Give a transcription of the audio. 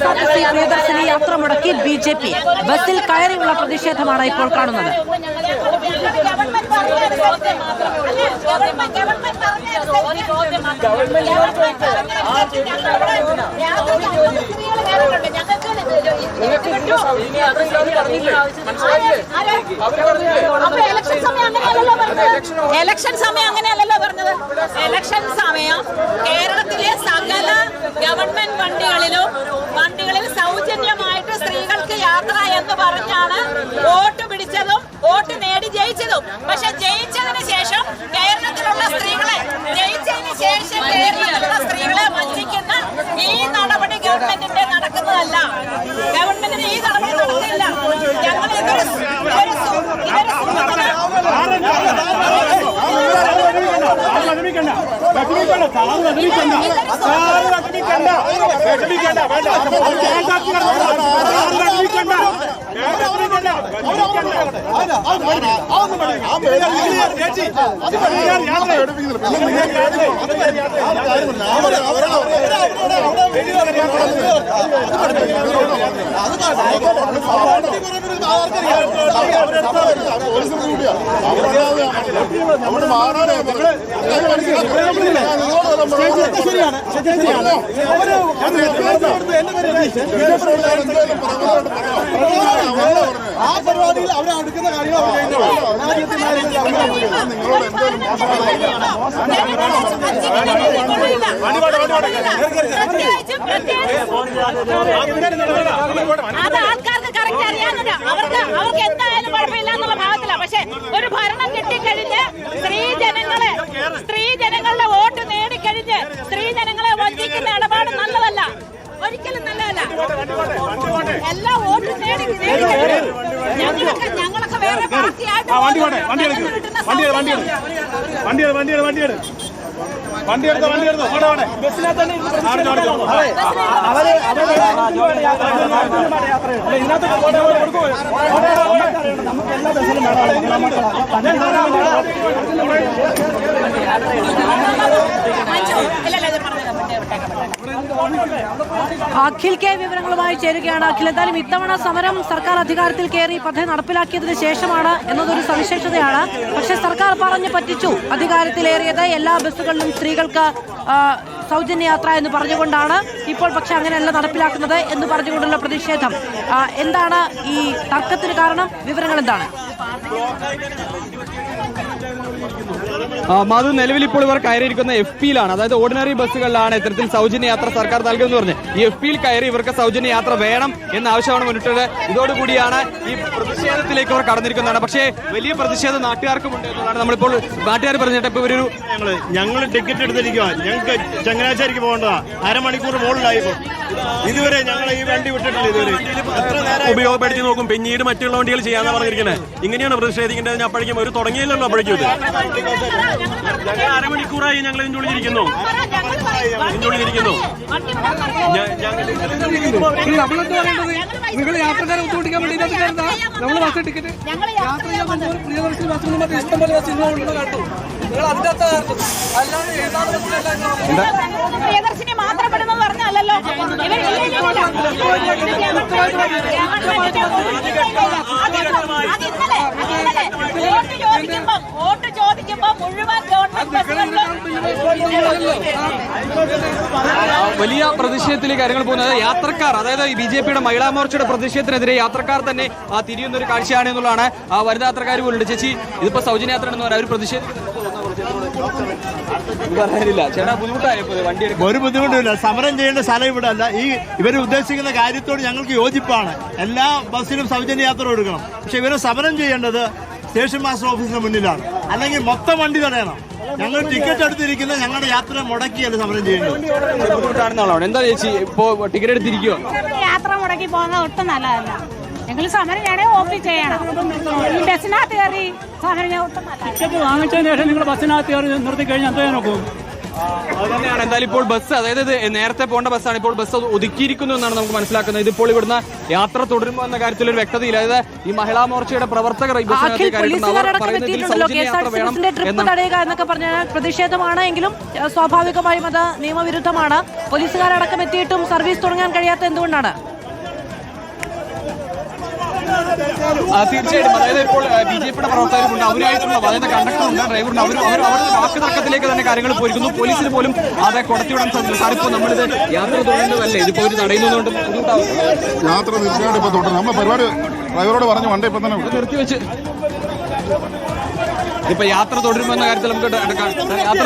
KSRTC Priyadarshini യാത്ര മുടക്കി BJP. ബസ്സിൽ കയറിയുള്ള പ്രതിഷേധമാണ് ഇപ്പോൾ കാണുന്നത്. ഇലക്ഷൻ സമയം അങ്ങനെയല്ലല്ലോ പറഞ്ഞത്. ഇലക്ഷൻ സമയം കേരളത്തിലെ സകല ഗവൺമെന്റ് വണ്ടികളിൽ സൗജന്യമായിട്ട് സ്ത്രീകൾക്ക് യാത്ര എന്ന് പറഞ്ഞാണ് വോട്ട് പിടിച്ചതും വോട്ട് നേടി ജയിച്ചതും. പക്ഷെ ജയിച്ചതിന് ശേഷം കേരളത്തിലുള്ള സ്ത്രീകളെ വഞ്ചിക്കുന്ന ഈ നടപടി ഗവൺമെന്റിന്റെ നടക്കുന്നതല്ല. ഗവൺമെന്റിന് ഈ നടപടി നടക്കില്ല. ഞങ്ങൾ ആ പരിപാടിയിൽ അവരെ അടുക്കുന്ന അത് ആൾക്കാർക്ക് കറക്റ്റ് അറിയാവുന്നതാ. അവർക്ക് എന്തായാലും കുഴപ്പമില്ല എന്നുള്ള ഭാഗത്തില. പക്ഷെ ഒരു ഭരണം കിട്ടിക്കഴിഞ്ഞ് സ്ത്രീജനങ്ങളുടെ വോട്ട് നേടിക്കഴിഞ്ഞ് സ്ത്രീജനങ്ങളെ വഞ്ചിക്കുന്ന ഇടപാട് നല്ലതല്ല, ഒരിക്കലും നല്ലതല്ല. എല്ലാ വോട്ടും ഞങ്ങളൊക്കെ വേറെ പാർട്ടിയായിട്ട് അഖിൽ കെ വിവരങ്ങളുമായി ചേരുകയാണ്. അഖിൽ, എന്തായാലും ഇത്തവണ സമരം സർക്കാർ അധികാരത്തിൽ കയറി പദ്ധതി നടപ്പിലാക്കിയതിനു ശേഷമാണ് എന്നതൊരു സവിശേഷതയാണ്. പക്ഷേ സർക്കാർ പറഞ്ഞു പറ്റിച്ചു. അധികാരത്തിലേറിയത് എല്ലാ ബസ്സുകളിലും സ്ത്രീകൾക്ക് സൗജന്യ യാത്ര എന്ന് പറഞ്ഞുകൊണ്ടാണ്. ഇപ്പോൾ പക്ഷെ അങ്ങനെയല്ല നടപ്പിലാക്കുന്നത് എന്ന് പറഞ്ഞുകൊണ്ടുള്ള പ്രതിഷേധം. എന്താണ് ഈ തർക്കത്തിന് കാരണം? വിവരങ്ങൾ എന്താണ്? മധു, നിലവിൽ ഇപ്പോൾ ഇവർ കയറിയിരിക്കുന്ന FPയിലാണ്. അതായത് ഓർഡിനറി ബസ്സുകളിലാണ് ഇത്തരത്തിൽ സൗജന്യ യാത്ര സർക്കാർ നൽകുമെന്ന് പറഞ്ഞ് ഈ FPയിൽ കയറി ഇവർക്ക് സൗജന്യ യാത്ര വേണം എന്ന ആവശ്യമാണ് മുന്നിട്ടത്. ഇതോടുകൂടിയാണ് ഈ പ്രതിഷേധത്തിലേക്ക് അവർ കടന്നിരിക്കുന്നതാണ്. പക്ഷേ വലിയ പ്രതിഷേധം നാട്ടുകാർക്കുമുണ്ട് എന്നതാണ് നമ്മളിപ്പോൾ നാട്ടുകാർ പറഞ്ഞിട്ട്. ഇപ്പോൾ ഒരു ഞങ്ങൾ ടിക്കറ്റ് എടുത്തിരിക്കുക, ഞങ്ങൾക്ക് ചങ്ങനാശ്ശേരിക്ക് പോകേണ്ടതാ. അരമണിക്കൂർ മുകളിലായിപ്പോ ഇതുവരെ ഞങ്ങൾ ഈ വണ്ടി വിട്ടിട്ടില്ല. ഇതുവരെ ഉപയോഗപ്പെടുത്തി നോക്കും, പിന്നീട് മറ്റുള്ള വണ്ടികൾ ചെയ്യാന്ന് പറഞ്ഞിരിക്കുന്നത്. ഇങ്ങനെയാണ് പ്രതിഷേധിക്കേണ്ടത്. അപ്പോഴേക്കും ഒരു തുടങ്ങിയില്ലല്ലോ. അപ്പോഴേക്കും ഇത് അരമണിക്കൂറായി ഞങ്ങൾ ഇതിനുള്ളിരിക്കുന്നു. നിങ്ങൾ യാത്രക്കാരെ ബുദ്ധിമുട്ടിക്കാൻ വേണ്ടി നമ്മൾ ബസ് ടിക്കറ്റ് യാത്ര ചെയ്യാൻ പ്രിയദർശിനി ബസ് മറ്റേ ഇഷ്ടംപോലെ ബസ് ഇന്നുകൊണ്ട് കണ്ടു. നിങ്ങൾ അതിനകത്ത് അല്ലാതെ ഏതാണ് പ്രിയദർശിനി മാത്രം പെടുന്നത് പറഞ്ഞല്ലോ. വോട്ട് ചോദിക്കുമ്പോ മുഴുവൻ വലിയ പ്രതിഷേധത്തിലേക്ക് കാര്യങ്ങൾ പോകുന്നത്. യാത്രക്കാർ, അതായത് BJPയുടെ മഹിളാ മോർച്ചയുടെ പ്രതിഷേധത്തിനെതിരെ യാത്രക്കാർ തന്നെ തിരിയുന്ന ഒരു കാഴ്ചയാണ് എന്നുള്ളതാണ്. വനിതാ യാത്രക്കാർ പോലുണ്ട്. ചേച്ചി, ഇതിപ്പോ സൗജന്യ യാത്ര എന്ന് പറയാൻ ഒരു പ്രതിഷേധം പറയാനില്ല. ചേട്ടാ, ബുദ്ധിമുട്ടായോ വണ്ടി എടുക്കാൻ? ഒരു ബുദ്ധിമുട്ടില്ല. സമരം ചെയ്യേണ്ട സ്ഥലം ഇവിടെ അല്ല. ഇവർ ഉദ്ദേശിക്കുന്ന കാര്യത്തോട് ഞങ്ങൾക്ക് യോജിപ്പാണ്. എല്ലാ ബസ്സിനും സൗജന്യ യാത്ര കൊടുക്കണം. പക്ഷെ ഇവരെ സമരം ചെയ്യേണ്ടത് സ്റ്റേഷൻ മാസ്റ്റർ ഓഫീസിന് മുന്നിലാണ്. അല്ലെങ്കിൽ മൊത്തം വണ്ടി തടയണം. ഞങ്ങൾ ടിക്കറ്റ് എടുത്തിരിക്കുന്ന ഞങ്ങളുടെ യാത്ര മുടക്കിയല്ല സമരം ചെയ്യുന്നത്. എന്താ ചേച്ചി ഇപ്പോ ടിക്കറ്റ് എടുത്തിരിക്കുവോ? യാത്ര മുടക്കി പോകുന്നത് ഒട്ടും നല്ലതല്ല. ഞങ്ങൾ സമരം ചെയ്യണേ ഓഫീസ് ചെയ്യണം. ഈ ബസ്സിനകത്ത് കയറി സമരം ഒട്ടും നല്ല. ടിക്കറ്റ് വാങ്ങിച്ചതിന് ശേഷം നിങ്ങൾ ബസ്സിനകത്ത് കയറി നിർത്തി കഴിഞ്ഞാൽ എന്താ നോക്കും? അത് തന്നെയാണ് എന്തായാലും ഇപ്പോൾ ബസ്, അതായത് ഇത് നേരത്തെ പോകേണ്ട ബസ്സാണ്, ഇപ്പോൾ ബസ് ഒതുക്കിയിരിക്കുന്നു എന്നാണ് നമുക്ക് മനസ്സിലാക്കുന്നത്. ഇതിപ്പോൾ ഇവിടുന്ന് യാത്ര തുടരുമോ എന്ന കാര്യത്തിൽ ഒരു വ്യക്തതയില്ല. അതായത് ഈ മഹിളാ മോർച്ചയുടെ പ്രവർത്തകർ ഈ ബസ്സിനകത്ത് പോലീസുകാരടക്കം എത്തിയിട്ടുണ്ടല്ലോ. KSRTC ട്രിപ്പ് തടയുക എന്നൊക്കെ പറഞ്ഞാൽ പ്രതിഷേധമാണ് എങ്കിലും സ്വാഭാവികമായും അത് നിയമവിരുദ്ധമാണ്. പോലീസുകാരടക്കം എത്തിയിട്ടും സർവീസ് തുടങ്ങാൻ കഴിയാത്ത എന്തുകൊണ്ടാണ്? തീർച്ചയായിട്ടും, അതായത് ഇപ്പോൾ BJPയുടെ പ്രവർത്തകരുണ്ട്, അവരായിട്ടുള്ള അതായത് കണ്ടക്ടറുണ്ട്, ഡ്രൈവറുണ്ട്, അവരുടെ വാക്ക് തർക്കത്തിലേക്ക് തന്നെ കാര്യങ്ങൾ പോയിരിക്കുന്നു. പോലീസിന് പോലും അതെ കൊടത്തിവിടാൻ സാധിക്കും. സാറിപ്പോ നമ്മളിത് യാത്ര തുടരേണ്ടതല്ലേ, ഇതിപ്പോ ഒരു തടയുന്നതുകൊണ്ട് ബുദ്ധിമുട്ടാവും. യാത്ര തീർച്ചയായിട്ടും ഇപ്പൊ തുടരും. നമ്മൾ പരിപാടി ഡ്രൈവറോട് പറഞ്ഞു വണ്ടി ഇപ്പൊ തന്നെ നിർത്തിവെച്ച് ഇപ്പൊ യാത്ര തുടരുമെന്ന കാര്യത്തിൽ നമുക്ക് യാത്ര